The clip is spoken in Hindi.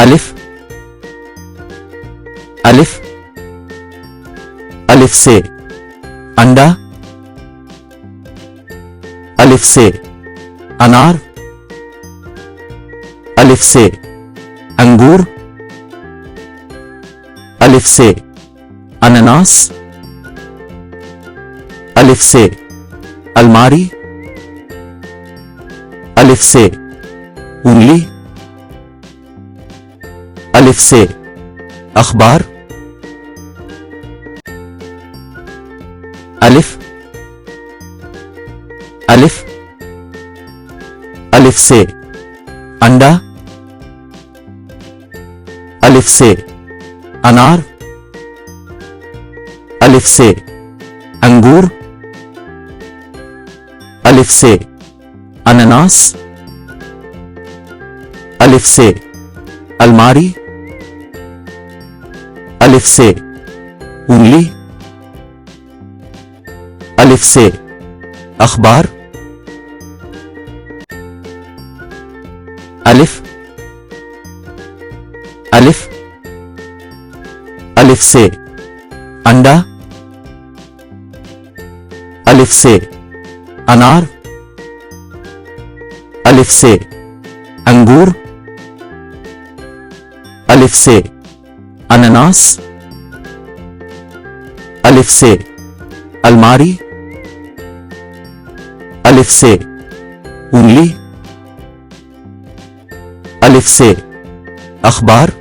अलिफ अलिफ अलिफ से अंडा, अलिफ से अनार, अलिफ से अंगूर, अलिफ से अनानास, अलिफ से अलमारी, अलिफ से उंगली, अलिफ से अखबार, अलिफ अलिफ अलिफ से अंडा, अलिफ से अनार, अलिफ से अंगूर, अलिफ से अनानास, अलिफ से अलमारी, अलिफ से उंगली, अलिफ से अखबार, अलिफ अलिफ अलिफ से अंडा, अलिफ से अनार, अलिफ से अंगूर, अलिफ से अनानास, अलिफ से अलमारी, अलिफ से उंगली, अलिफ से अखबार,